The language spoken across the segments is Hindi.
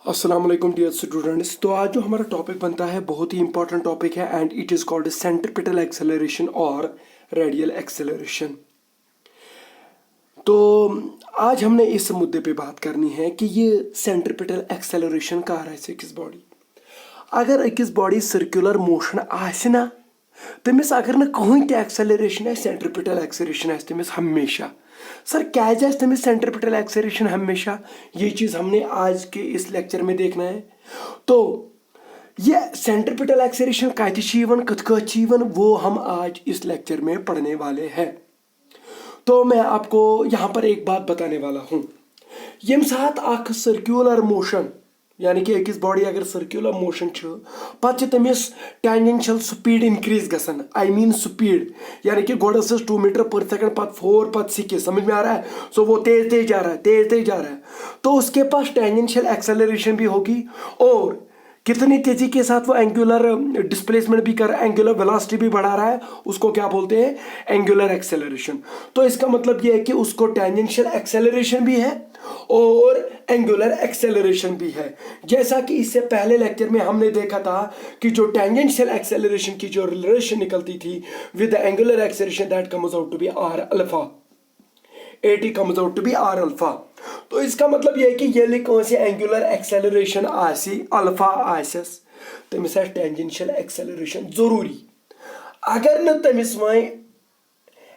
अस्सलाम वालेकुम डियर स्टूडेंट्स। तो आज जो हमारा टॉपिक बनता है बहुत ही इंपॉर्टेंट टॉपिक है and it is called centripetal acceleration और रेडियल एक्सेलरेशन। तो आज हमने इस मुद्दे पे बात करनी है कि ये सेंट्रीपिटल एक्सेलरेशन कह रहा है किस बॉडी अगर अकिस बॉडी सर्कुलर मोशन आसे ना तमिस अगर न कहीं ते एक्सेलरेशन है सेंट्रीपिटल एक्सेलरेशन है तमिस हमेशा। सर क्या तमिस सेंट्रीपिटल एक्सेलरेशन हमेशा, ये चीज़ हमने आज के इस लेक्चर में देखना है। तो ये सेंट्रीपिटल एक्सेलरेशन कत वो हम आज इस लेक्चर में पढ़ने वाले हैं। तो मैं आपको यहाँ पर एक बात बताने वाला हूँ। यम सात आख सर्कुलर मोशन यानी कि अकिस बॉडी अगर सर्कुलर मोशन पे तमिस टेंजेंशियल स्पीड इंक्रीज गसन, आई मीन स्पीड यानी कि गोड़ 2 मीटर पर सेकंड पत 4 पत 6, समझ में आ रहा है। सो वो तेज तेज जा रहा है, तेज तेज जा रहा है, तो उसके पास टेंजेंशियल एक्सेलरेशन भी होगी और कितनी तेजी के साथ वो एंगुलर डिस्प्लेसमेंट भी कर रहा है, एंगुलर वेलोसिटी भी बढ़ा रहा है, उसको क्या बोलते हैं, एंगुलर एक्सेलरेशन। तो इसका मतलब ये है कि उसको टेंजेंशियल एक्सेलरेशन भी है और एंगुलर एक्सेलरेशन भी है। जैसा कि इससे पहले लेक्चर में हमने देखा था कि जो टेंजेंशियल एक्सेलरेशन की जो रिलेशन निकलती थी with the angular acceleration that comes out to be R alpha, AT comes out to be R alpha. तो इसका मतलब यह है कि ये कौन सी एंगुलर एक्सेलरेशन आसी अल्फा आसस तमिस टेंजेंशियल एक्सेलरेशन जरूरी। अगर न तमिस वह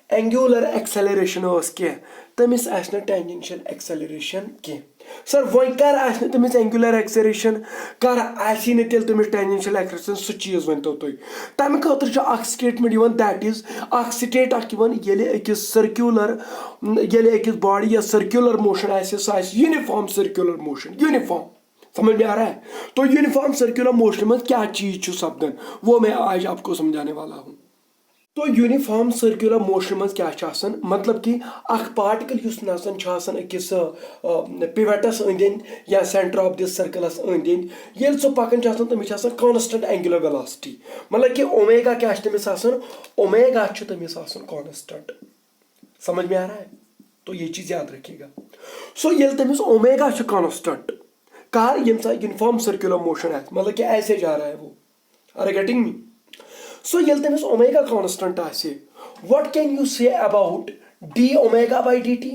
एंगुलर एक्सेलरेशन कह तमिस आसना टेंजेंशियल एक्सेलरेशन कह। सर वह कर आसना तमिस एंगुलर एक्सेलरेशन कर आसी न तेल तमिस टेंजेंशियल एक्सेलरेशन सो चीज वन तो तम खतर अख स्टेटमेंट दैट इज अख स्टेट अकिस सर्कुलर अकिस बॉडी या सर्कुलर मोशन आसे सो यूनिफॉर्म सर्कुलर मोशन, यूनिफॉर्म, समझ में आ रहा है। तो यूनिफॉर्म सर्कुलर मोशन में क्या चीज सपदन वो मैं आज आपको समझाने वाला हूँ। तो यूनिफॉर्म सर्कुलर मोशन में क्या मतलब कि अख पार्टिकल अकिस पिवटस अंद या सेंटर ऑफ दिस सर्कलस अंद ये सो पकान तमिस कांस्टेंट एंगुलर वेलोसिटी, मतलब कि ओमेगा क्या तमिस ओमेगा तमिस कांस्टेंट, समझ में आ रहा है। तो ये चीज याद रखिएगा। सो ये तमिस ओमेगा कांस्टेंट कर यम यूनिफॉर्म सर्कुलर मोशन है, मतलब कि ऐसे जा रहा है वो, are getting me. So yel temis omega constant आसे, what can you say about d omega by dt?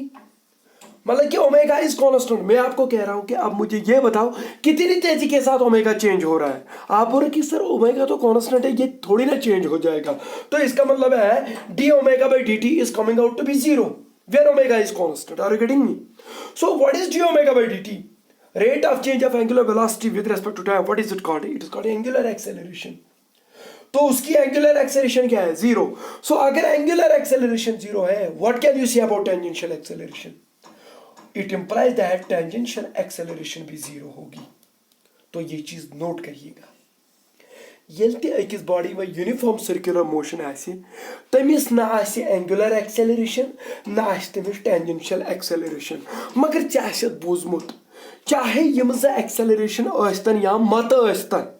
मतलब कि ओमेगा इज कांस्टेंट। मैं आपको कह रहा हूं कि अब मुझे ये बताओ कितनी तेजी के साथ ओमेगा चेंज हो रहा है। आप बोल रहे कि सर ओमेगा तो कांस्टेंट है, ये थोड़ी ना चेंज हो जाएगा। तो इसका मतलब है D omega by D T is coming out to be 0 where omega is constant. Are you getting me? So what is D omega by D T? Rate of change of angular velocity with respect to time. What is it called? It is called angular acceleration. तो उसकी एंगुलर एक्सेलरेशन क्या है? 0। सो अगर एंगुलर एक्सेलरेशन 0 है, what can you say about tangential acceleration? It implies that tangential acceleration भी 0 होगी। तो ये चीज नोट करिएगा। यल्ते अकिस बॉडी में यूनिफॉर्म सर्कुलर मोशन आसे तमिस ना आसे एंगुलर एक्सेलरेशन ना आसे तमिस टेंजेंशियल एक्सेलरेशन, मगर चाहे बूझमुत चाहे यम एक्सेलरेशन आस्तन या मत आस्तन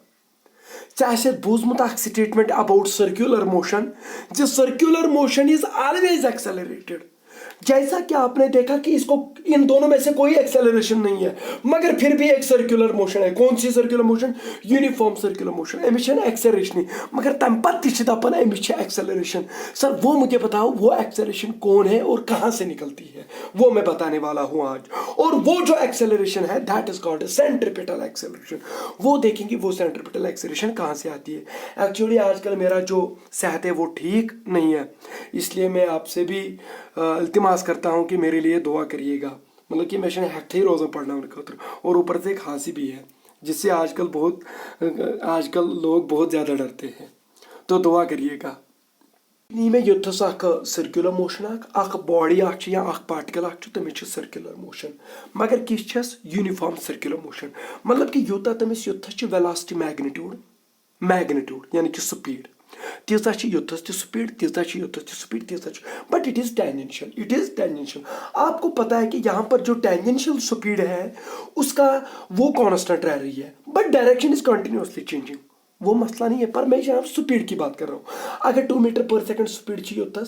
चाहे बूझमुत स्टेटमेंट अबाउट सर्कुलर मोशन, जो circular motion is always accelerated. जैसा कि आपने देखा कि इसको इन दोनों में से कोई एक्सेलरेशन नहीं है, मगर फिर भी एक सर्कुलर मोशन है। कौन सी circular motion? Uniform circular motion. अमिश एक्सेलरेशन मगर तम पत दपान अमिश एक्सेलरेशन। सर वो मुझे बताओ वो एक्सेलरेशन कौन है और कहाँ से निकलती है, वो मैं बताने वाला हूँ आज। और वो जो एक्सेलरेशन है that is called centripetal acceleration. वो देखेंगे वो सेंट्रीपिटल एक्सेलरेशन कहाँ से आती है। एक्चुअली आजकल मेरा जो सेहत है वो ठीक नहीं है, इसलिए मैं आपसे भी इल्तिमास करता हूँ कि मेरे लिए दुआ करिएगा। मतलब कि मैं हेक्ट ही रोज़ा पढ़ना खतर और ऊपर से खांसी भी है, जिससे आजकल लोग बहुत ज़्यादा डरते हैं। तो दुआ करिएगा। में युद्धस सर्कुलर मोशन अख बॉडी या अख पार्टिकल तमिस सर्कुलर मोशन, मगर किस यूनिफॉर्म सर्कुलर मोशन। मतलब कि यूता तमिस युद्धस वेलोसिटी मैग्नीट्यूड यानी कि स्पीड तीजा युद्धस स्पीड तीजा युद्धस स्पीड तीजा, बट इट इज टेंजेंशियल। आपको पता है कि यहाँ पर जो टेंजेंशियल स्पीड है उसका वो कांस्टेंट रह रही है, but direction is continuously changing. वो मसला नहीं है, पर मैं जनाब स्पीड की बात कर रहा हूँ। अगर 2 मीटर पर सेकंड स्पीड चाहिए होता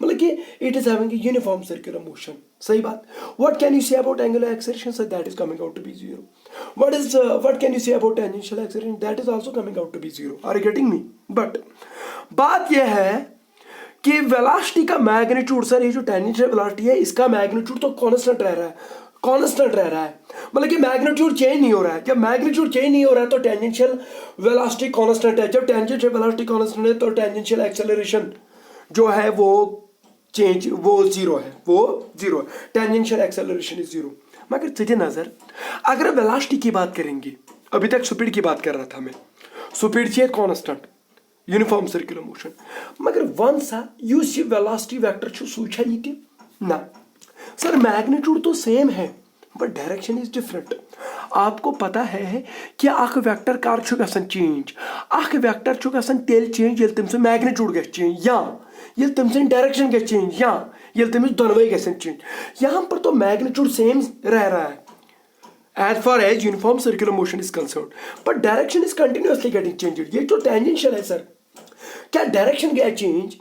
मतलब कि it is having a uniform circular motion. सही बात। What can you say about angular acceleration? Sir that is coming out to be zero. What can you say about tangential acceleration? That is also coming out to be zero. Are you getting me? But बात यह है कि वेलोसिटी का मैग्नीट्यूड, सर ये जो टेंजेंशियल वेलोसिटी है इसका मैग्नीट्यूड तो कांस्टेंट रह रहा है, कांस्टेंट रह रहा है, मतलब कि मैग्नीट्यूड चेंज नहीं हो रहा है। जब मैग्नीट्यूड चेंज नहीं हो रहा है तो टेंजेंशियल वेलोसिटी कांस्टेंट है। जब टेंजेंशियल वेलोसिटी कांस्टेंट है तो टेंजेंशियल एक्सेलरेशन जो है वो जीरो है, टेंजेंशियल एक्सेलरेशन इज जीरो। मगर तुझे नजर अगर वेलोसिटी की बात करेंगे, अभी तक स्पीड की बात कर रहा था मैं, स्पीड चाहिए कांस्टेंट यूनिफॉर्म सर्कुलर मोशन, मगर वन सा यस यह वेलोसिटी वेक्टर सूचा ये ना सर मैग्नीट्यूड तो सेम है बट डायरेक्शन इज डिफरेंट। आपको पता है कि अख वेक्टर कर चेंज, अख वेक्टर तेल चेंज ये तम मैग्नीट्यूड ग चेंज या ये तम डायरेक्शन ग चेंज या ये तमिस दोनवे ग चेंज। यहाँ पर तो मैग्नीट्यूड सेम रह रहा है as far as uniform circular motion is concerned, but direction is continuously getting changed। ये जो टेंजेंशियल है सर, क्या डायरेक्शन गया चेंज?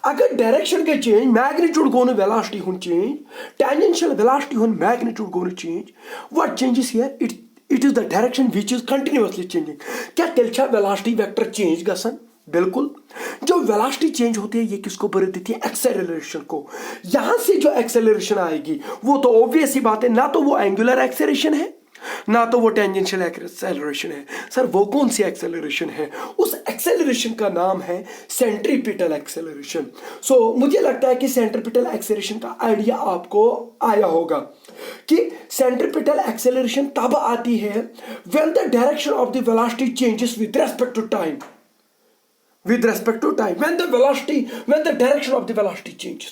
अगर डायरेक्शन गया चेंज मैग्नीट्यूड गो वेलोसिटी हुन चेंज, टेंजेंशियल वेलोसिटी हुन मैग्नीट्यूड गो change. What changes here? It is the direction which is continuously changing. क्या तेल वेलोसिटी वेक्टर चेंज गसन? बिल्कुल। जो वेलोसिटी चेंज होती है ये किसको बरत देती है? एक्सेलरेशन को। यहां से जो एक्सेलरेशन आएगी वो तो ऑब्वियस ही बात है, ना तो वो एंगुलर एक्सेलरेशन है ना तो वो टेंजेंशियल एक्सेलरेशन है। सर वो कौन सी एक्सेलरेशन है? उस एक्सेलरेशन का नाम है सेंट्रीपिटल एक्सेलरेशन। सो मुझे लगता है कि सेंट्रीपिटल एक्सेलरेशन का आइडिया आपको आया होगा कि सेंट्रीपिटल एक्सेलरेशन तब आती है when the direction of the velocity changes with respect to time, when the direction of the velocity changes।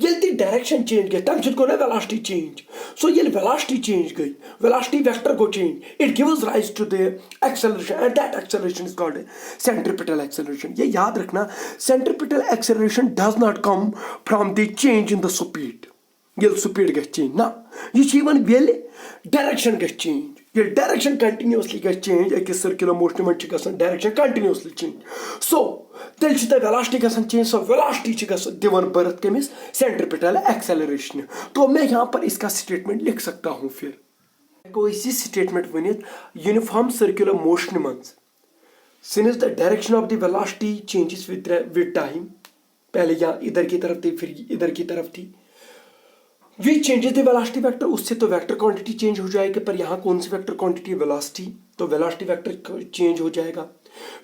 yel the direction change gay tam chit ko na velocity change। so yel velocity change gay, velocity vector go change, it gives rise to the acceleration and that acceleration is called centripetal acceleration। ye yaad rakhna, centripetal acceleration does not come from the change in the speed। yel speed gay change na, ye even yel direction gay change। ये डायरेक्शन कंटिन्यूअसली गई चेंज, एक सर्कुलर मोशन में गसन डायरेक्शन कंटिन्यूअसली चेंज। सो तेल वेलोसिटी गसन चेंज, सो वेलोसिटी दिवन बर्थ कमिस सेंट्रीपिटल एक्सेलरेशन। तो मैं यहाँ पर इसका स्टेटमेंट लिख सकता हूँ। फिर कोई सी statement Vanit uniform circular motion मंज since the direction of the velocity changes with time, पहले यहाँ इधर की तरफ थी फिर इधर की तरफ थी, we changes the velocity vector, उससे तो वेक्टर क्वांटिटी चेंज हो जाएगी, पर यहाँ कौन सी वेक्टर क्वांटिटी? वेलोसिटी, तो वेलोसिटी वेक्टर चेंज हो जाएगा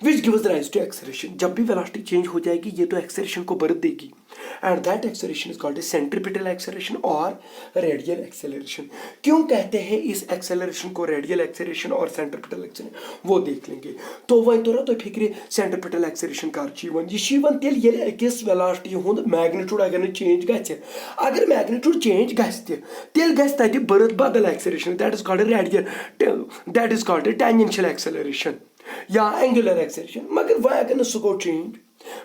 which gives rise to acceleration. जब भी वेलोसिटी चेंज हो जाएगी ये तो एक्सेलरेशन को बर्थ देगी and that acceleration is called centripetal acceleration और रेडियल एक्सेलरेशन। क्यों कहते हैं इस एक्सेलरेशन को रेडियल एक्सेलरेशन और सेंट्रीपिटल एक्सेलरेशन वो देख लेंगे। तो वही तो फिक्र सेंट्रीपिटल एक्सेलरेशन कर यह तेल ये अकिस वेलोसिटी हुंद मैग्नीट्यूड अगर चेंज गि, अगर मैग्नीट्यूड चेंज तेल गि बर्थ बदल acceleration, that is called radial, that is called tangential acceleration या एंगुलर एक्सेलरेशन। मगर वह अगर सह गो चेंज,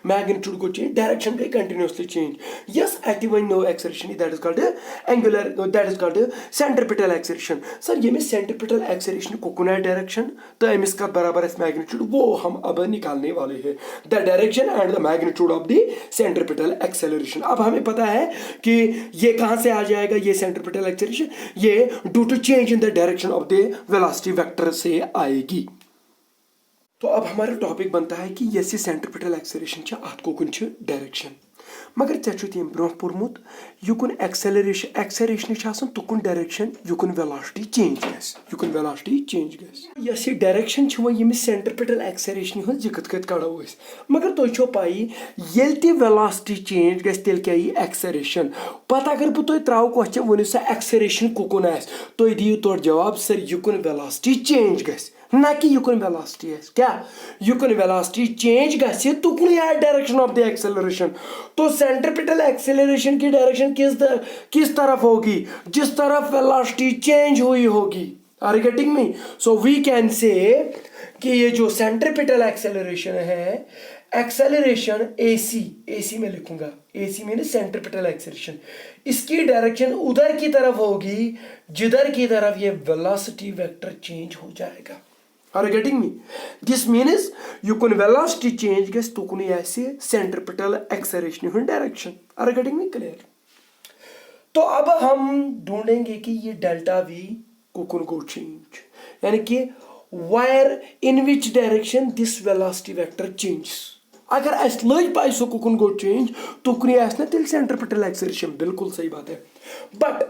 मैग्नीट्यूड गो चेंज, डायरेक्शन गई कंटिन्यूअसली चेंज। यस अति वन नो acceleration, that is called angular, that is called centripetal acceleration. Sir ये सेंट्रीपिटल एक्सेलरेशन कोकोनट डायरेक्शन तो अमिस का बराबर मैग्नीट्यूड वो हम अब निकालने वाले हैं, the direction and the magnitude of the centripetal acceleration. अब हमें पता है कि ये कहां से आ जाएगा, ये सेंट्रीपिटल एक्सेलरेशन ये due to change in the direction of the velocity vector से आएगी। तो अब हमारा टॉपिक बनता है कि ये सेंट्रीपिटल एक्सेलरेशन अत कोकुन डायरेक्शन, मगर ऐम ब्रो पोर्मुत युकुन एक्सेलरेशन तुकुन डायरेक्शन युकुन वेलोसिटी चेंज गस। यस डायरेक्शन यमिस सेंट्रीपिटल एक्सेलरेशन हज यह कत कड़ो अस, मगर तुम पाई ये वेलोसिटी चेंज गस तेल क्या यी एक्सेलरेशन। पता अगर बह तुम त्रो क्वेश्चन वो सा एक्सेलरेशन कुकुन आस, तुम दियो तोर जवाब सर युकुन वेलोसिटी चेंज गस, ना कि युकुन वेलोसिटी है। क्या युकुन वेलोसिटी चेंज गि तुकुन डायरेक्शन ऑफ द एक्सेलरेशन। तो सेंट्रीपिटल एक्सेलरेशन की डायरेक्शन किस तरफ होगी? जिस तरफ वेलोसिटी चेंज हुई होगी। Are you getting me? So we can say कि ये जो सेंट्रीपिटल एक्सेलरेशन है, एक्सेलरेशन एसी में लिखूंगा, एसी में सेंट्रीपिटल एक्सेलरेशन, इसकी डायरेक्शन उधर की तरफ होगी जिधर की तरफ ये वेलोसिटी वेक्टर चेंज हो जाएगा। Are you getting me? This means yukun velocity change gets tukun aise centripetal acceleration in direction. Are you getting me? Clear? तो अब हम ढूंढेंगे कि ये डेल्टा वी कुकुन को चेंज, यानी कि wire in which direction this velocity vector changes. अगर अस लज पाई सो कुकुन गो चेंज तुकन ना तेल सेंट्रिपिटल एक्सेलरेशन. बिल्कुल सही बात है. बट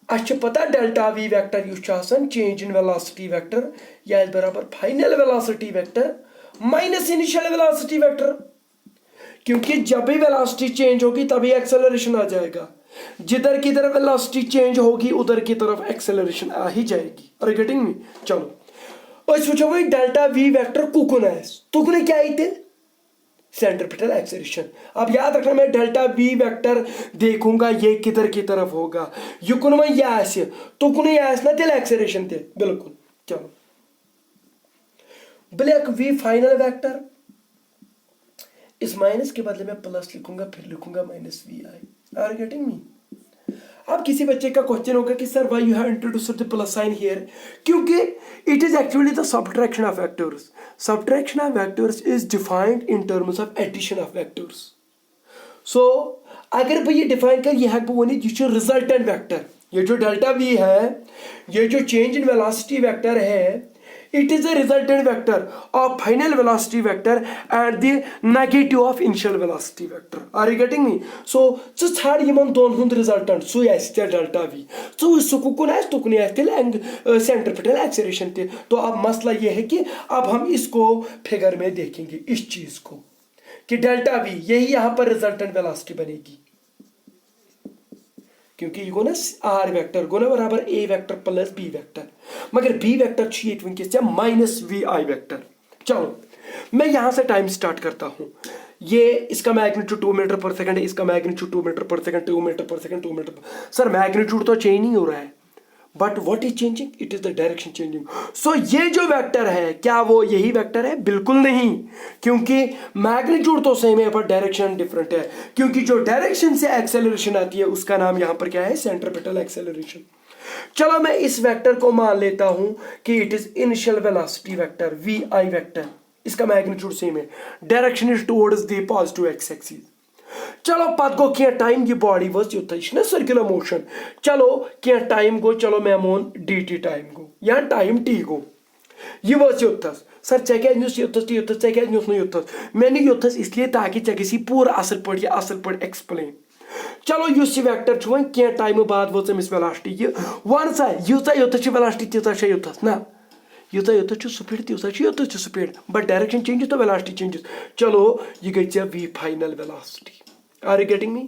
अस पता delta V vector use change in velocity vector यह बराबर final velocity vector minus initial velocity vector, क्योंकि जब भी वेलोसिटी चेंज होगी तभी एक्सेलरेशन आ जाएगा. जिधर की तरफ वेलोसिटी चेंज होगी उधर की तरफ एक्सेलरेशन आ ही जाएगी. Are you getting me? चलो अस वो भाई डेल्टा वी वेक्टर कुकुन तुकन क्या थे सेंट्रिपिटल एक्सेलरेशन. अब याद रखना मैं डेल्टा वी वेक्टर देखूंगा ये किधर की तरफ होगा, युकुन में यह तुकुन ना तेल एक्सेलरेशन थे. बिल्कुल. चलो ब्लैक वी फाइनल वेक्टर इस माइनस के बदले में प्लस लिखूंगा, फिर लिखूंगा minus V I. Are you getting me? अब किसी बच्चे का क्वेश्चन होगा कि sir why you have introduced the plus sign here, क्योंकि it is actually the subtraction of vectors. Subtraction of vectors is defined in terms of addition of vectors. So अगर भाई ये डिफाइन कर ये हेक वन यह रिजल्टेंट वेक्टर, ये जो डेल्टा वी है, ये जो चेंज इन वेलोसिटी वेक्टर है, it is a resultant vector of final velocity vector and the negative of initial velocity vector. Are you getting me? So ाड़ यमन दोन हुंद resultant so delta V so कुकुन तुकन सेंट्रिपिटल एक्सेलरेशन ते. तो अब मसला ये है कि अब हम इसको फिगर में देखेंगे इस चीज को कि डेल्टा वी यही यहाँ पर रिजल्टेंट वेलोसिटी बनेगी, क्योंकि ये गो ना आर वेक्टर गो ना बराबर A vector plus B vector, मगर बी वेक्टर वनकस माइनस वी आई वेक्टर. चलो मैं यहां से टाइम स्टार्ट करता हूं. ये इसका मैग्नीट्यूड 2 मीटर पर सेकंड है, इसका मैग्नीट्यूड 2 मीटर पर सेकंड, 2 मीटर पर सेकंड, 2 मीटर पर. सर मैग्नीट्यूड तो चेंज नहीं हो रहा है, but what is changing? It is the direction changing. So ये जो वेक्टर है क्या वो यही वेक्टर है? बिल्कुल नहीं, क्योंकि मैग्नीट्यूड तो सेम है पर डायरेक्शन डिफरेंट है. क्योंकि जो डायरेक्शन से एक्सेलरेशन आती है उसका नाम यहां पर क्या है? Centripetal acceleration. चलो मैं इस वेक्टर को मान लेता हूं कि it is initial velocity vector V I vector. इसका मैग्नीट्यूड सेम है, direction is towards the positive X axis. चलो पत गो क्या टाइम ये बॉडी वज युत यह सर्कुलर मोशन. चलो क्या टाइम गो, चलो मैं मोन डी टी टाइम गो या टाइम टी गो यह वज युतस. सर चे क्या युतस टी युतस चे क्या युतस? मैं युतस इसलिए ताकि चे गसी पूरा असल पे एक्सप्लेन. चलो युस वेक्टर वन क्या टाइम बाद वो अमिस वेलोसिटी ये वन सा यूत योत वेलोसिटी तीता युतस ना यूत योत स्पीड तीता योत स्पीड, बट डायरेक्शन चेंजेस तो वेलोसिटी चेंजेस. चलो ये गई चे V final velocity. Are you getting me?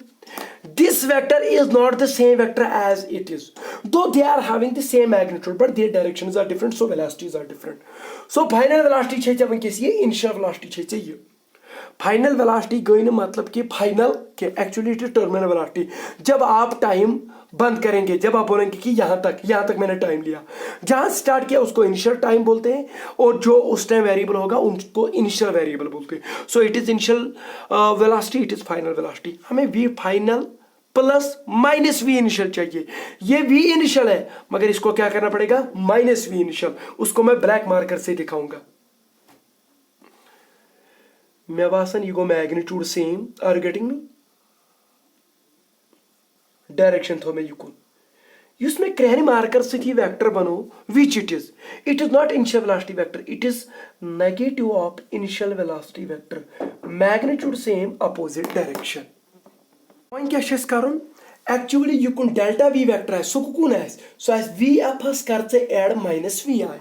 This vector is not the same vector as it is, though they are having the same magnitude, but their directions are different, so velocities are different. So final velocity चाहिए वनकस ये, initial velocity चाहिए. फाइनल वेलोसिटी गई ना मतलब कि फाइनल के actually it is terminal velocity. जब आप टाइम बंद करेंगे, जब आप बोलेंगे कि यहाँ तक मैंने टाइम लिया, जहाँ स्टार्ट किया उसको इनिशियल टाइम बोलते हैं, और जो उस टाइम वेरिएबल होगा उनको इनिशियल वेरिएबल बोलते हैं. So it is initial velocity, it is final velocity. हमें V final plus minus V initial चाहिए. ये वी इनिशियल है मगर इसको क्या करना पड़ेगा? Minus V initial. उसको मैं ब्लैक मार्कर से दिखाऊंगा. मैं बासन ये गो magnitude same. Are getting me? Direction थो मैं युकुन युस में क्रहन मार्कर से वेक्टर बनो which it is not initial velocity vector, it is negative of initial velocity vector. Magnitude same opposite direction. वॉइन क्या करुन एक्चुअली युकुन डेल्टा वी वेक्टर है सो कुकुन है सो एस वी एफ हस कर से एड माइनस वी आई.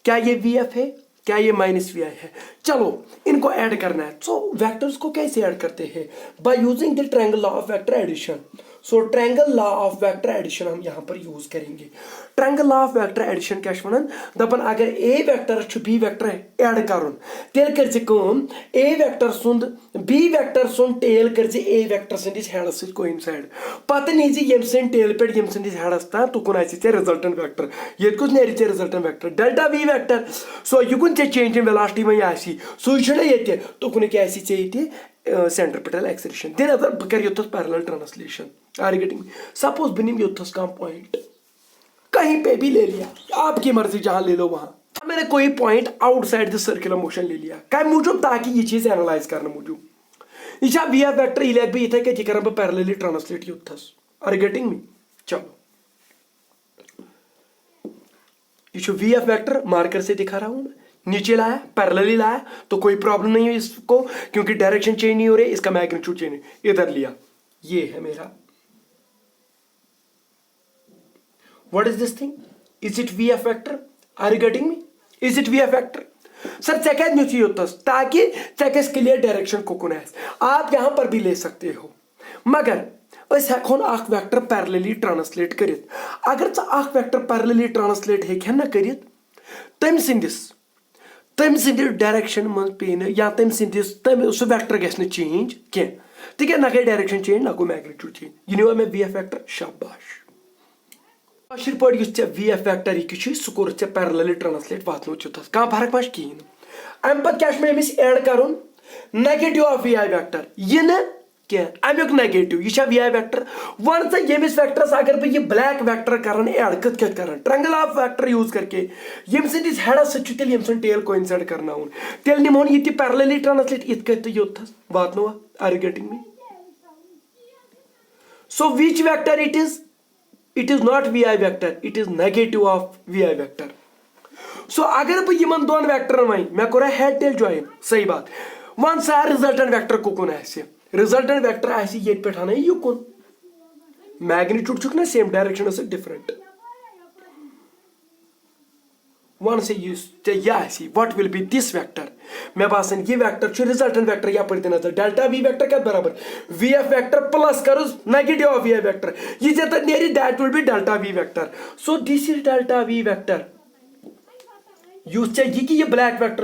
क्या ये वी एफ है? क्या ये माइनस वी आई है? चलो इनको ऐड करना है. सो वेक्टर्स को कैसे ऐड करते हैं? By using the triangle law of vector addition. So triangle law of vector addition हम यहाँ पर यूज करेंगे. Triangle law of vector addition क्या वन दपन अगर A vector B vector add करुन तेल कर ए वेक्टर सुंद बी वेक्टर सुंद टेल कर ए वेक्टर सदिस हेडस सहित कोइंसाइड. पता नी यम सद टेल पे यम सदिस हेडस तान तुकुन रिजल्टेंट वेक्टर. ये कुछ नेरी resultant vector delta V vector. So युकुन चेंज इन वेलोसिटी में आसी सो ये तुकुन क्या सेंट्रिपिटल एक्सेलरेशन. दिन अदर बह कर योथस parallel translation. Are you getting? Suppose बह निम योथस कम पॉइंट कहीं पे भी ले लिया, आपकी मर्जी जहां ले लो वहां. मैंने कोई point outside the circular motion ले लिया कम मूजूब ताकि ये चीज एनालाइज करने मूजूब यह वी एफ वेक्टर ये लिख इथे कह कर पैरेलली ट्रांसलेट युथस आर गेटिंग मी चलो ये वी एफ वेक्टर मार्कर से दिखा रहा हूं मैं नीचे लाया पैरेलली लाया तो कोई प्रॉब्लम नहीं है इसको क्योंकि डायरेक्शन चेंज नहीं हो रही इसका मैग्नीट्यूड चेंज नहीं इधर लिया ये है मेरा what is this thing is it V F vector are you getting me is it V F vector sir check नुच योतस ताकि चेकस क्लियर डायरेक्शन कोकुन आप यहां पर भी ले सकते हो मगर हेकोन अख वेक्टर पैरेलली ट्रांसलेट करित अगर अख वेक्टर पैरेलली ट्रांसलेट हेकन ना करित तम सिंदिस डायरेक्शन मन पे या तम सिंदिस सह वेक्टर गि चेंज कह तिक ना गई डायरेक्शन चेंज ना गो मैग्नीट्यूड चेंज यह नो मे वी एफ वेक्टर शाबाश काशिर पे वी एफ वेक्टर यह सह कोर पैरेलली ट्रांसलेट वातनो युथस कह फर्क मा कहें अम पे क्या अमिस ऐड कर negative of V I vector यह न कह अमुक नेगेटिव यह वी आई वेक्टर वन सा यमिस वेक्टरस अगर बह यह ब्लैक वेक्टर कर ऐड कत कर ट्रायंगल ऑफ वेक्टर यूज करके यम सिंदिस हेडस तेल यम सद टेल कोइंसाइड करनाउन तेल निमोन यह पैरेलली ट्रांसलेट इत कत योथस वातनो are you getting me so which vector it is not vi vector it is negative of vi vector so अगर बह यमन दोन वेक्टर वन मे कोर हेड टेल जॉइन सही बात वन सा resultant vector cocoon resultant vector ये पे युकुन मैग्नीट्यूड चुक ना सेम डायरेक्शन डिफरेंट वन से यह what will be this vector मे बासन यह वेक्टर रिजल्टेंट वेक्टर यप नजर डेल्टा वी वेक्टर क्या बराबर वी एफ वेक्टर प्लस कर नेगेटिव ऑफ वी वेक्टर यह नीर that will be delta V vector so this is delta V vector यह black vector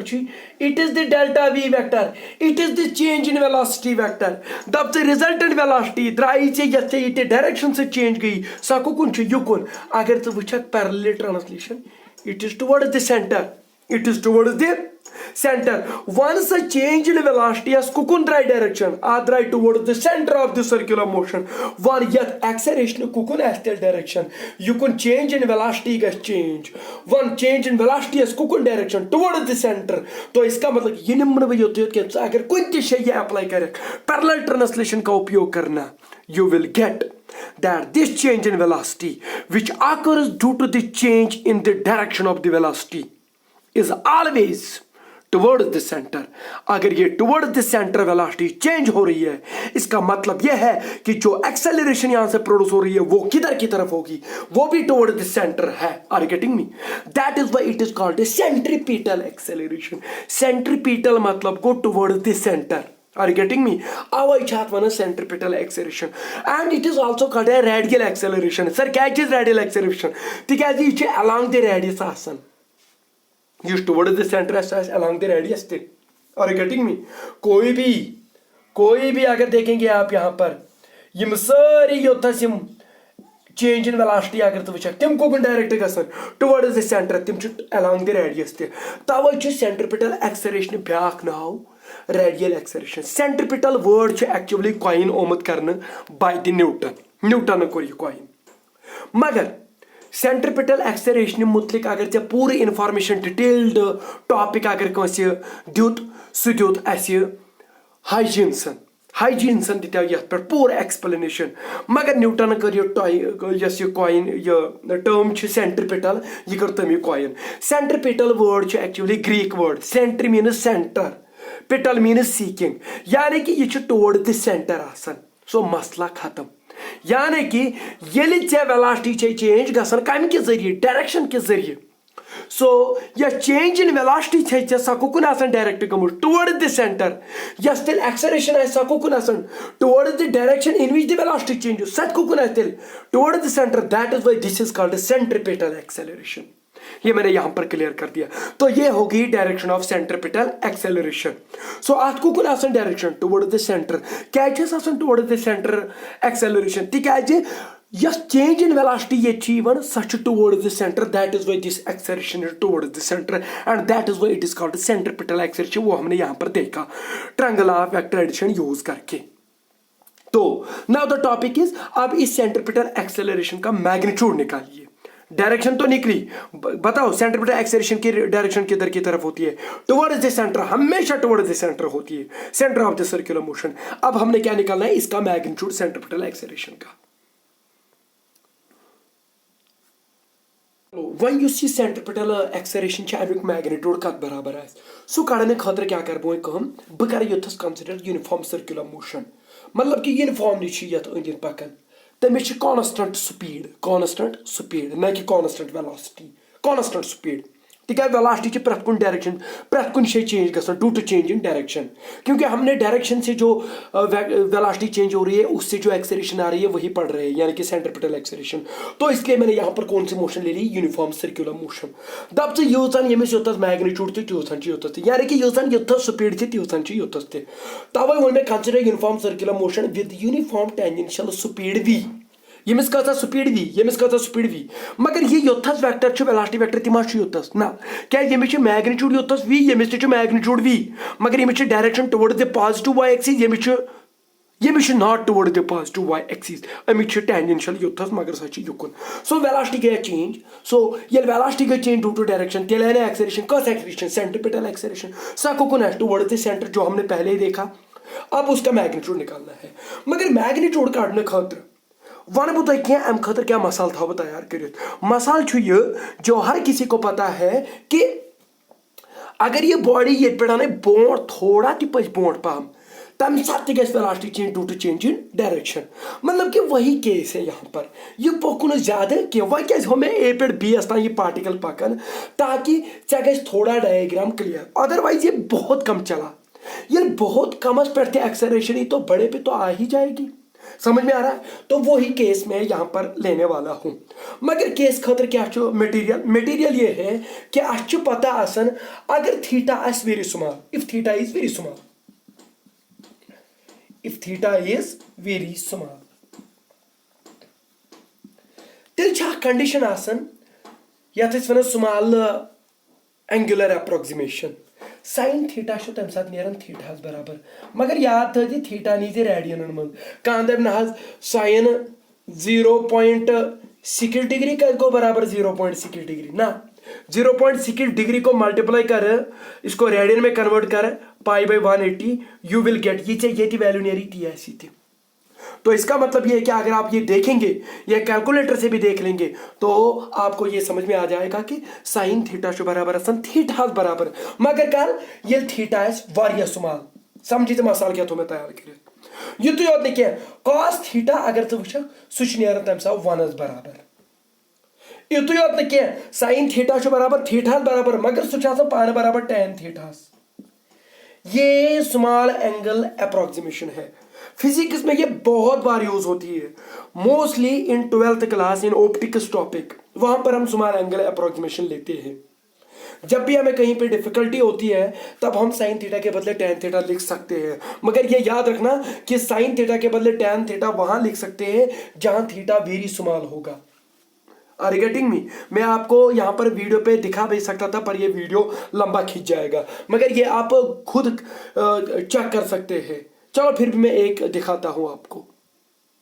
it is the delta V vector it is the change in velocity vector दप रिजल्टेंट वेलोसिटी द्राई ये डायरेक्शन से चेंज गई सह कुकुन युकुन अगर च वुचक parallel translation it is towards the center it is towards the center once a change in velocity as kukun dry direction dry towards the center of the circular motion one yet acceleration kukun astel direction you can change in velocity gas change one change in velocity as kukun direction towards the center तो इसका मतलब ये नंबर में होते हैं कि अगर कोई चीज ये अप्लाई करें पैरेलल ट्रांसलेशन का उपयोग करना you will get that this change in velocity which occurs due to the change in the direction of the velocity is always towards the center अगर ये towards the center velocity change हो रही है इसका मतलब यह है कि जो acceleration यहाँ से प्रोड्यूस हो रही है वो किधर की तरफ होगी वो भी towards the center है are you getting me that is why it is called a centripetal acceleration centripetal मतलब go towards the center Are you getting me? Our chat one is centripetal acceleration, and it is also called a radial acceleration. Sir, catch is radial acceleration. Because it is along the radius asan. Used towards the center as along the radius. Are you getting me? कोई भी अगर देखेंगे आप यहाँ पर यम सारी योथस यम change in velocity अगर तो वुचक तिम कोकन डायरेक्ट गसन towards the center तिम along the radius तवे centripetal acceleration back now radial acceleration centripetal word actually coin omut karna by the Newton को ये coin मगर centripetal acceleration मुतलिक अगर चे पूरी information detailed topic अगर कंसे दिउत सु दिउत ऐसे Huygenson दिता यथ पर पूरा explanation मगर न्यूटन कर ये coin ये term centripetal ये कर तमी coin centripetal word actually Greek word centri means center petal means seeking यानी कि ये toward the center आसन so मसला खत्म यानी कि ये चे वेलोसिटी चे चेंज गसन कम के जरिए डायरेक्शन के जरिए so या change in velocity चे सकुन आसन डायरेक्ट गमुल toward the center या still acceleration है सकुन आसन toward the direction in which the velocity changes सकुन है still toward the center that is why this is called a centripetal acceleration ये मैंने यहां पर क्लियर कर दिया तो ये होगी direction of centripetal acceleration so आज को आसन डायरेक्शन टुवर्ड द सेंटर क्या आसन टुवर्ड द सेंटर एक्सेलरेशन तिकाज यस चेंज इन वेलोसिटी ये चीवन सच toward the center that is why this acceleration is toward the center and that is why it is called centripetal acceleration वो हमने यहां पर देखा triangle of vector addition use करके तो नाउ द टॉपिक इज अब इस सेंट्रिपिटल एक्सेलरेशन का मैग्नीट्यूड निकालिए डायरेक्शन तो निकली, बताओ सेंट्रिपेटल एक्सेलरेशन की डायरेक्शन किधर की तरफ होती है? टुवर्ड्स द सेंटर, हमेशा टुवर्ड्स द सेंटर होती है, centre of the circular motion. अब हमने क्या निकालना है? इसका मैग्नीट्यूड सेंट्रिपेटल एक्सेलरेशन का। वन यु सेंट्रिपेटल एक्सेलरेशन अमुक मैग्नीट्यूड कत बराबर है सह कड़ने खतर क्या कर बह कर युथस कंसिडर यूनिफॉर्म सर्कुलर मोशन, मतलब कि यूनिफॉर्मली अंद पकान, तमिस कांस्टेंट स्पीड न कि कांस्टेंट वेलोसिटी, कांस्टेंट स्पीड। तिक वेलोसिटी प्रथ कुन डायरेक्शन, प्रथ कुन शे चेंज गसन due to change in direction, क्योंकि हमने डायरेक्शन से जो वेलोसिटी चेंज हो रही है उससे जो एक्सेलरेशन आ रही है वही पढ़ रहे हैं, यानी कि सेंट्रिपेटल एक्सेलरेशन। तो इसलिए मैंने यहाँ पर कौन सी मोशन ले ली? Uniform circular motion. दप च यूथन यमिस योतस मैग्नीट्यूड तो यूथन यूथस, यानी कि यूथन युथस स्पीड यूथन यूथस तवे वो मैं consider uniform circular motion with uniform tangential speed V. यमिस कथा स्पीड वी, यमिस कथा स्पीड वी, मगर ये योथस वेक्टर वेलोसिटी वेक्टर तिमा योथस ना, क्या यमिस मैग्नीट्यूड योथस वी, यमिस मैग्नीट्यूड वी, मगर यमिस direction towards the positive Y axis, यमिस not towards the positive Y axis, अमिस टेंजेंशियल योथस मगर सह युकुन। सो वेलोसिटी गई चेंज, सो ये वेलोसिटी गई चेंज ड्यू टू डायरेक्शन, तेल एक्सेलरेशन, कस एक्सेलरेशन? सेंट्रिपेटल एक्सेलरेशन, सह कुन है टुवर्ड्स द सेंटर, जो हमने पहले ही देखा। अब उसका मैग्नीट्यूड निकालना है, मगर मैग्नीट्यूड काटने खातिर वन बह तुम क्या अम खतर क्या मसाल थो तैयार कर। मसाल जो हर किसी को पता है कि अगर ये बॉडी ये पे बोट थोड़ा पज बोट पहम, तम साथ velocity change due to change in direction, मतलब कि वही केस है यहाँ पर। ये पकुन ज्यादा कि वह क्या हो मैं ए पे बी तान ये पार्टिकल पकन, ताकि चे गि थोड़ा डायग्राम क्लियर, अदरवाइज ये बहुत कम चला। ये बहुत कमस पे एक्सेलरेशन ही तो बड़े पे तो आ ही जाएगी, समझ में आ रहा है? तो वही केस मैं यहाँ पर लेने वाला हूँ। मगर केस खतर क्या मटेरियल ये है कि अच्छे पता आसन अगर थीटा आस very small, if theta is very small, if theta is very small, तेल कंडीशन आसन यथ वन small angular approximation, sine theta तम साथ नेरान थीटास बराबर, मगर याद थी थीटा नी रेडियन मन, कह दप ना साइन 0.6 डिग्री का गो बराबर 0.6 डिग्री ना, 0.6 डिग्री को मल्टीप्लाई कर इसको रेडियन में कन्वर्ट कर π/180, यू विल गेट ये वैल्यू नेरी टी ऐसी थी। तो इसका मतलब ये है कि अगर आप ये देखेंगे या कैलकुलेटर से भी देख लेंगे तो आपको ये समझ में आ जाएगा कि साइन थीटा बराबर थीटा बराबर, मगर कर ये थीटा वारिया स्मॉल, समझी तो मसाल क्या मैं तैयार कर युत योत न क्या कॉस थीटा अगर तुम वो सह तम सा 1 बराबर, युत योत न क्या साइन थीटा बराबर थीटा बराबर, मगर सह पान बराबर टैन थीटास। ये स्मॉल एंगल अप्रोक्सीमेशन है, फिजिक्स में ये बहुत बार यूज होती है, mostly in 12th class in optics topic, वहां पर हम स्मॉल एंगल अप्रोक्सीमेशन लेते हैं। जब भी हमें कहीं पे डिफिकल्टी होती है तब हम साइन थीटा के बदले टैन थीटा लिख सकते हैं, मगर ये याद रखना कि साइन थीटा के बदले टैन थीटा वहां लिख सकते हैं जहां थीटा वेरी स्मॉल होगा। Are you getting me? मैं आपको यहाँ पर वीडियो पे दिखा भी सकता था, पर ये वीडियो लंबा खींच जाएगा, मगर ये आप खुद चेक कर सकते हैं। चलो फिर भी मैं एक दिखाता हूँ आपको।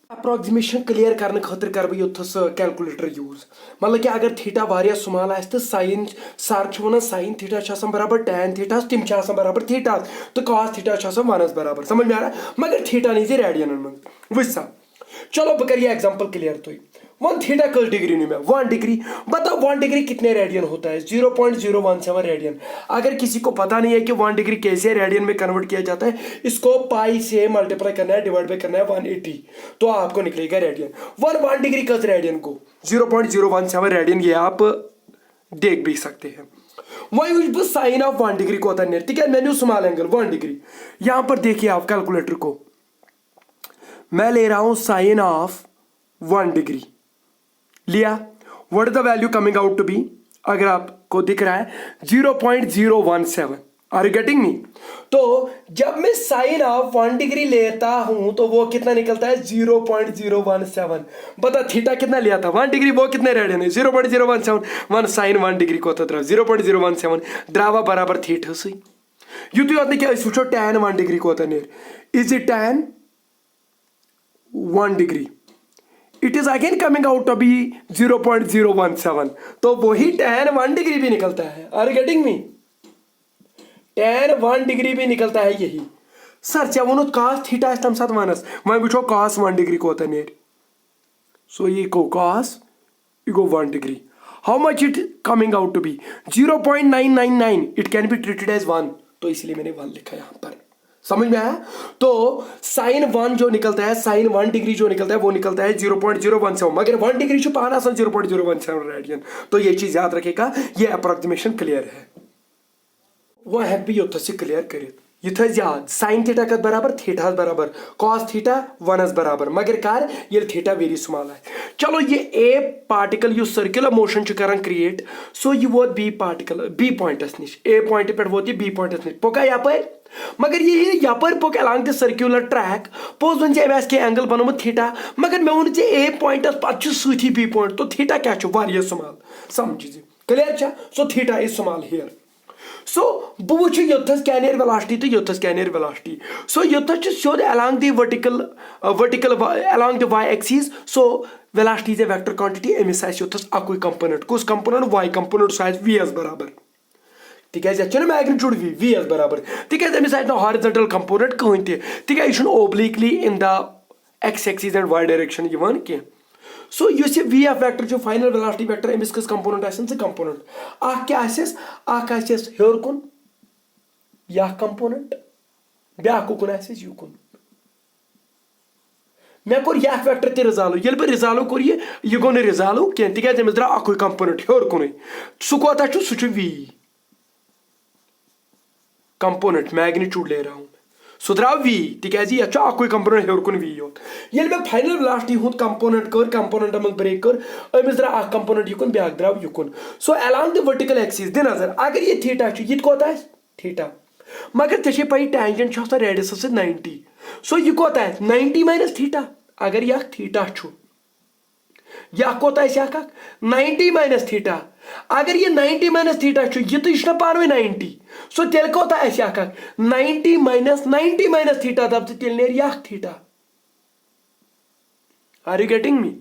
अप्रोक्सीमेशन क्लियर करने खातिर कर युथस कैलकुलेटर यूज, मतलब कि अगर थीटा वारिया स्मॉल आस तो साइन सर वन साइन थीटा बराबर टैन थीटा, तिम बराबर थीटा, तो कॉस थीटा 1 बराबर, समझ में आ रहा है? मगर थीटा नी रेडियन मन वो सा। चलो बह कर एग्जाम्पल क्लियर तुम 1 थीटा कल डिग्री नहीं में 1 डिग्री, बताओ 1 डिग्री कितने रेडियन होता है? 0.017 रेडियन। अगर किसी को पता नहीं है कि 1 डिग्री कैसे रेडियन में कन्वर्ट किया जाता है, इसको पाई से मल्टीप्लाई करना है, डिवाइड बाई करना है 180, तो आपको निकलेगा रेडियन। 1 डिग्री कस रेडियन को 0.017 रेडियन, ये आप देख भी सकते हैं। वही साइन ऑफ 1 डिग्री को होता है ठीक है, मेन्यू स्मॉल एंगल 1 डिग्री। यहां पर देखिए आप कैलकुलेटर को, मैं ले रहा हूं साइन ऑफ 1 डिग्री लिया, what is the value coming out to be? अगर आपको दिख रहा है 0.017, आर यू गेटिंग मी? तो जब मैं साइन ऑफ 1 डिग्री लेता हूं तो वो कितना निकलता है? 0.017। बता थीटा कितना लिया था? 1 डिग्री, वो कितने रेडियन है? 0.017, 1 साइन 1 डिग्री को 0.017 द्रावा बराबर थीटा से युत क्या वो टैन 1 डिग्री को is it tan 1 degree it is again coming out to be 0.017। तो वही tan 1 डिग्री भी निकलता है। Are you getting me? tan 1 degree भी निकलता है यही। सर चे वो cos थीटा तम साथ वनस वह वो cos 1 डिग्री कोत नेर। सो ये गो cos ये गो 1 degree. How much it coming out to be 0.999। It can be treated as 1, तो इसलिए मैंने 1 लिखा यहाँ पर। समझ में आया? तो sin 1 जो निकलता है, sin 1 डिग्री जो निकलता है वो निकलता है 0.017, मगर 1 डिग्री जो पाना 0.017 रेडियन। तो ये चीज याद रखेगा, ये अप्रोक्सीमेशन क्लियर है। वो है भी योथ से क्लियर करित ये थ याद sin थीटा कत बराबर थीटा बराबर cos थीटा 1 बराबर, मगर कर ये थीटा वेरी स्मॉल है। चलो ये ए पार्टिकल यो सर्कुलर मोशन कर क्रिएट, सो ये वो बी पार्टिकल बी पॉइंटस निश ए पॉइंट पे वो बी पॉइंटस निश पोका यपर, मगर ये यपर पोक अलॉन्ग द सर्कुलर ट्रैक पोज वन एस के एंगल बनोमुत थीटा, मगर मे वो ए पॉइंटस पत सही बी पॉइंट, तो थीटा क्या स्मॉल समझ clear. So theta is small here. So बह वो योथस क्या नेर वेलोसिटी तो योथस क्या नेर वेलोसिटी। सो योथस शोद along the vertical along the y axis। So velocity is a vector quantity. अमिस योथस अकुई कंपोनेंट, कुछ component y component so vs बराबर, तिकाज ये मैग्नीट्यूड vs बराबर, तिकाज अमिस हॉरिजॉन्टल कंपोनेंट कहीं तिकाज यह obliquely in the x axis and y direction यहां कह। सो यह वी एफ वेक्टर जो फाइनल वेलोसिटी वेक्टर अमिस कस कंपोनेंट आसन से कंपोनेंट क्या आसिस हेर कुन या कंपोनेंट ब्या कुन आसिस युकुन। मे कोर यह वेक्टर ते रिजॉल्व, ये बह रिजॉल्व कोर ये गो न रिजॉल्व कह तिकाज अमिस द्रा अकुई कंपोनेंट हेर कुन, सह कोता छु सह छु वी कंपोनेंट मैग्नीट्यूड ले रहा हूं, सह द्राव वी तिकाज यह अकुई कंपोनेंट हेर कुन वी योत। ये मे फाइनल वेलोसिटी हुंद कंपोनेंट कर कंपोनेंट मज ब्रेक कर अमिस द्रा कंपोनेंट युकुन ब्या द्राव युकुन। So along the vertical axis दि नजर अगर ये थीटा यह कोता थीटा, मगर ते पी टेंजेंट रेडियस से 90। सो यह कोता 90 माइनस थीटा, अगर यह थीटा यह कोता 90 माइनस थीटा, अगर ये 90 माइनस थीटा यह तो यह पानवे 90। सो तेल कोता 90 माइनस थीटा दब तेल नेर यह theta. Are you getting me?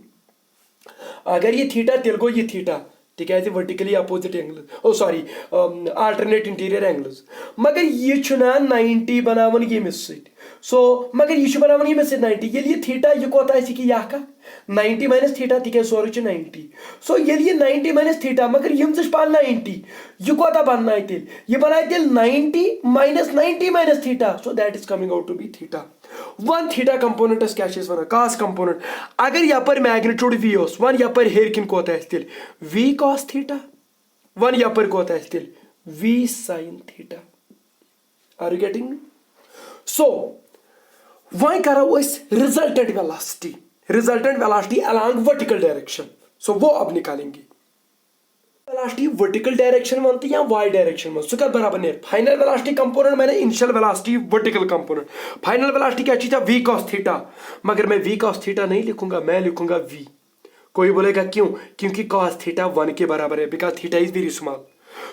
अगर ये थीटा तेल गो ये थीटा तिकाज vertically opposite angle oh sorry alternate interior angles, मगर ये 90 बनावन यमिस सत। सो मगर यह बनावन यमिस 90 ये थीटा यह कोता यह 90 माइनस थीटा तिकाज सोरे 90। सो ये 90 माइनस थीटा मगर यम पान 90 यह कोता बना तेल यह बना तेल 90 minus theta. So that is coming out to be theta. वन थीटा कंपोनेंटस क्या वन cos कंपोनेंट, अगर यपर मैग्नीट्यूड वी वन यपर हेर किन कोता तेल v cos थीटा, वन यपर कोता तेल v sin theta. Are you getting me? So वन करो resultant velocity along vertical direction. So वो अब निकालेंगे वेलोसिटी वर्टिकल डायरेक्शन मनते या वाई डायरेक्शन में सह बराबर नेर फाइनल वेलोसिटी कंपोनेंट मैंने initial velocity vertical component final velocity क्या चीज वी cos थीटा, मगर मैं वी cos थीटा नहीं लिखूंगा, मैं लिखूंगा वी। कोई बोलेगा क्यों? क्योंकि cos थीटा 1 के बराबर है, because theta is very small.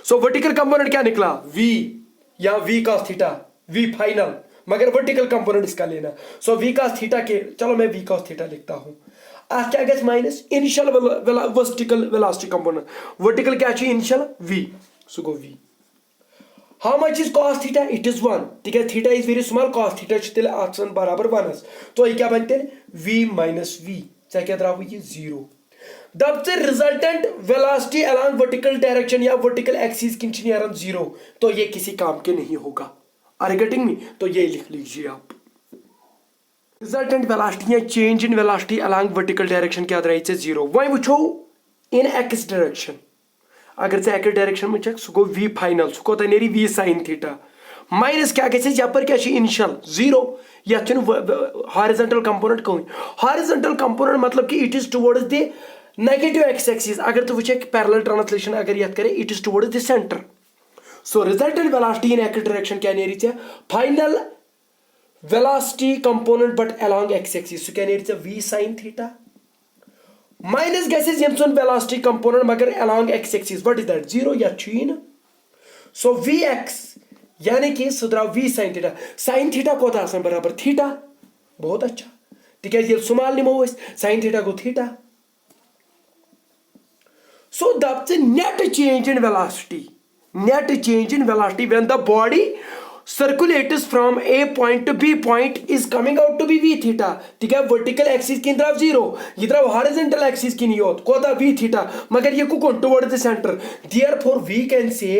So vertical component क्या निकला वी या V cos theta V final, मगर वर्टिकल कंपोनेंट इसका लेना। सो वी cos थीटा के चलो मैं वी cos थीटा लिखता हूं। क्या गया minus initial vertical velocity component, vertical क्या इनिशियल वी, सो गो V. How much is cos theta? It is 1 तिकाज theta is very small, cos theta तेल आसान बराबर 1 तो यह क्या बन तेल v माइनस v क्या द्राव ये 0। दब से resultant velocity along vertical direction या वर्टिकल एक्सिस किन 0, तो ये किसी काम के नहीं होगा। Are you getting me? तो ये लिख लीजिए आप रिजल्टेंट वेलोसिटी या change in velocity along vertical direction क्या द्राई 0। वही वो इन एक्स डायरेक्शन, अगर से एक्स डायरेक्शन में चेक सह गो वी फाइनल सह कोता नेरी वी sin थीटा माइनस क्या गए यपर क्या इनिशियल 0 यह हॉरिजॉन्टल कंपोनेंट कहीं हॉरिजॉन्टल कंपोनेंट मतलब कि it is towards the negative X axis. अगर तो वो पैरेलल ट्रांसलेशन अगर यह करे it is towards the center. So resultant velocity in X direction क्या नेरी final velocity component but along x axis so क्या नेरी v sin theta माइनस गैसेस यमसन velocity component मगर along x axis what is that 0 या चीन। so vx यानी कि सुधरा v sin theta कोता आसान बराबर थीटा। बहुत अच्छा तिकाज ये स्मॉल निमो sin theta go theta so the net change in velocity when the body circulates from A point to B point is coming out to be v theta ठीक है vertical axis की तरफ 0 ये तरफ horizontal axis की नहीं होत कोदा v theta मगर ये कुछ toward the center therefore we can say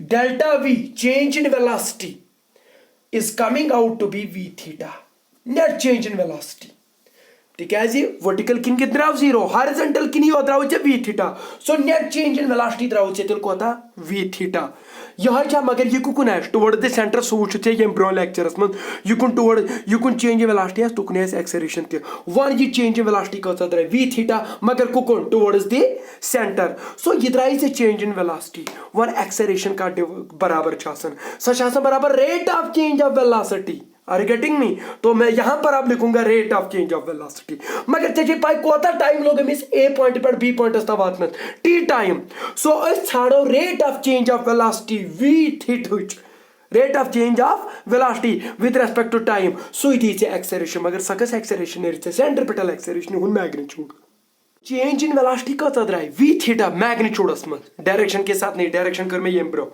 delta v change in velocity is coming out to be v theta net change in velocity तिकाज वर्टिकल किन के द्राव 0 हॉरिजॉन्टल किन यो द्राव छ v theta so net change in velocity द्राव छ तेल कोता v थीटा यह छ मगर ये कुन है टुवर्ड द सेंटर सो वुच थे यम ब्रो लेक्चरस मन यू कुन चेंज इन वेलोसिटी है तुकने एक्सेलरेशन ते वन ये चेंज इन वेलोसिटी कोता द्राव v थीटा मगर कुन टुवर्ड्स द सेंटर सो ये द्राव छ change in velocity one acceleration का बराबर छ आसन सच आसन बराबर rate of change of velocity Are you getting me? तो मैं यहां पर आप लिखूंगा rate of change of velocity मगर तेजे पाई कोता टाइम लोग मिस ए पॉइंट पर बी पॉइंट अस्ता वातन टी टाइम सो अस छाड़ो rate of change of velocity v theta rate of change of velocity with respect to time so it is acceleration मगर सकस एक्सेलरेशन इज सेंट्रिपिटल एक्सेलरेशन हुन मैग्नीट्यूड चेंज इन वेलोसिटी कत द्राय v थीटा मैग्नीट्यूडस में डायरेक्शन के साथ नहीं डायरेक्शन कर में यम ब्रो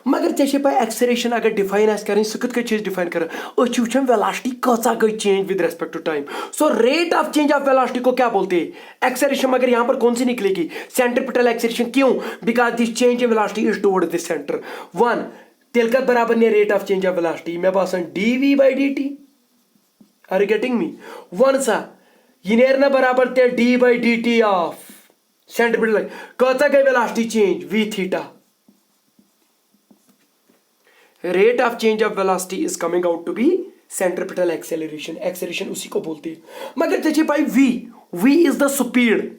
मगर तेजे पाई एक्सेलरेशन अगर डिफाइन आस करनी सो कत चीज डिफाइन कर अछ वुचन वेलोसिटी कसा गई change with respect to time so rate of change of velocity को क्या बोलते हैं एक्सेलरेशन मगर यहां पर कौन सी निकलेगी सेंट्रिपिटल एक्सेलरेशन क्यों because this change in velocity is toward the center वन तेलकत बराबर ने rate of change of velocity मैं बासन dv/dt are you getting me वन सा ये नेरना बराबर ते d/dt ऑफ सेंट्रिपिटल कता गई velocity change v theta rate of change of velocity is coming out to be centripetal acceleration उसी को बोलते हैं मगर देखिए भाई v is the speed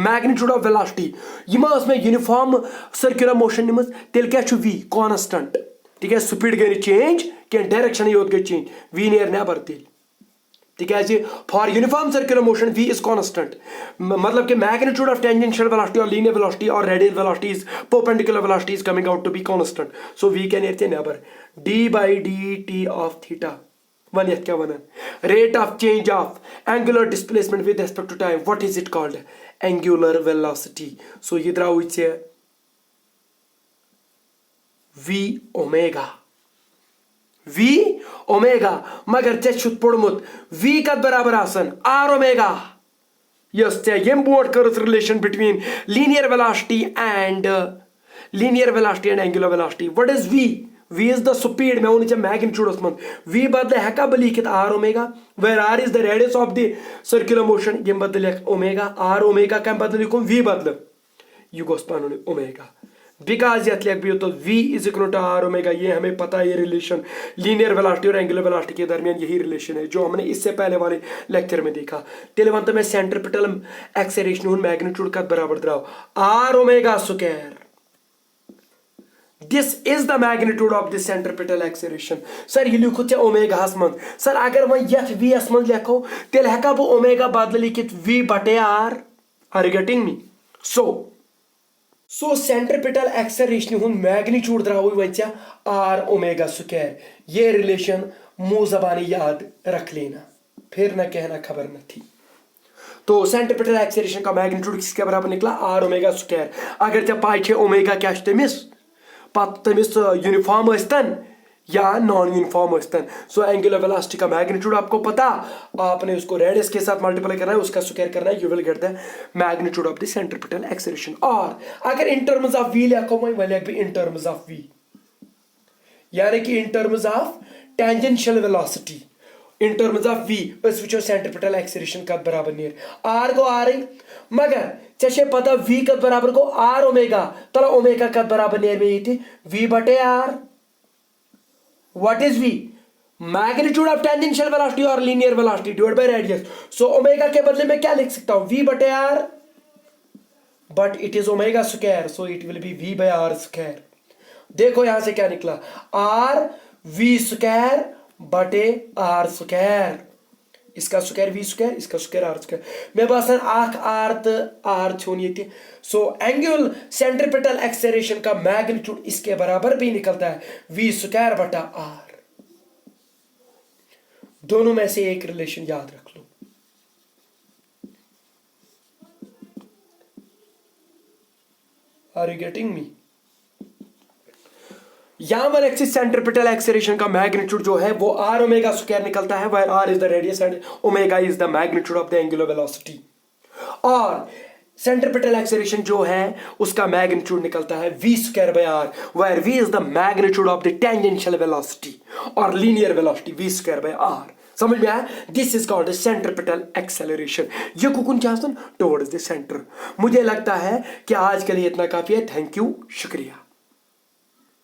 magnitude of velocity यमा में यूनिफॉर्म सर्कुलर मोशन निमस तेल क्या v कांस्टेंट ठीक है स्पीड गई चेंज के डायरेक्शन योत गई चेंज v नेर नेबर तेल तिकाज for uniform circular motion v is constant मतलब कि मैग्नीट्यूड ऑफ टेंजेंशियल वेलोसिटी और लीनियर वेलोसिटी और radial velocity is perpendicular velocity is coming out to be constant so v can एरते नेबर d/dt ऑफ थीटा वन यत क्या वनन rate of change of angular displacement with respect to time what is it called angular velocity so ये द्राव छ v ओमेगा मगर चे छुत पड़मुत v कत बराबर आसन r ओमेगा यस चे यम बोर्ड करत relation between linear velocity and angular velocity what is v is the speed मैं उन्हें मैग्नीट्यूड उसमन v बदले हैका बलिखित r omega where r is the radius of the circular motion यम बदले ओमेगा r ओमेगा का बदले लिखूं v बदले यू गोस पानो ओमेगा बिकॉज यत लिख भी तो v is equal to r omega ये हमें पता है ये रिलेशन लीनियर वेलोसिटी और एंगुलर वेलोसिटी के दरमियान यही रिलेशन है जो हमने इससे पहले वाले लेक्चर में देखा तेलवंत में सेंट्रिपिटल एक्सेलरेशन हुन मैग्नीट्यूड का बराबर द्राव r omega square This is the magnitude of the centripetal acceleration. Sir ये लिखो चे ओमेगा हसमन सर अगर वह यथ v हसमन लिखो तेल हका वो ओमेगा बदल लिखित v बटे r are you getting me so centripetal acceleration हुन मैग्नीट्यूड द्राव वंचा r ओमेगा स्क्वायर ये रिलेशन मुंह जबानी याद रख लेना फिर न कहना खबर न थी तो सेंट्रिपिटल एक्सेलरेशन का मैग्नीट्यूड किसके बराबर निकला r ओमेगा स्क्वायर अगर जब पाई ओमेगा क्या तमिस तमिस यूनिफॉर्म अस्तन या non uniform अस्तन so angular velocity का मैग्नीट्यूड आपको पता आपने उसको रेडियस के साथ मल्टीप्लाई करना है उसका स्क्वायर करना है you will get the magnitude of the centripetal acceleration और अगर इन टर्म्स ऑफ v लिखो मैं लिख भी इन टर्म्स ऑफ v यानी कि इन terms of tangential velocity in terms of v अस वचो सेंट्रिपिटल एक्सेलरेशन का बराबर नियर r को r मगर चशे पता v का बराबर को r ओमेगा तला ओमेगा का बराबर नियर में ये v बटे r what is v magnitude of tangential velocity और linear velocity divide by radius so omega के बदले में क्या लिख सकता हूं v बटे r but it is omega square so it will be v by r square देखो यहां से क्या निकला r v स्क्वायर बटे r स्क्वायर इसका स्क्वायर v स्क्वायर इसका स्क्वायर r स्क्वायर मैं बासन आख r तो r छोन ये सो एंगुलर सेंट्रिपिटल एक्सेलरेशन का मैग्नीट्यूड इसके बराबर भी निकलता है v स्क्वायर बटा r दोनों में से एक रिलेशन याद रख लो। Are you getting me? यहां पर एक्सिस सेंट्रिपिटल एक्सेलरेशन का मैग्नीट्यूड जो है वो आर ओमेगा स्क्वायर निकलता है, where R is the radius and omega is the magnitude of the angular velocity. और सेंट्रिपिटल एक्सेलरेशन जो है उसका मैग्नीट्यूड निकलता है v square by r, where v is the magnitude of the tangential velocity और linear velocity v square by r। समझ में आया? This is called centripetal acceleration. ये कुकुन टुवर्ड्स द सेंटर। मुझे लगता है कि आज के लिए इतना काफी है। थैंक यू, शुक्रिया।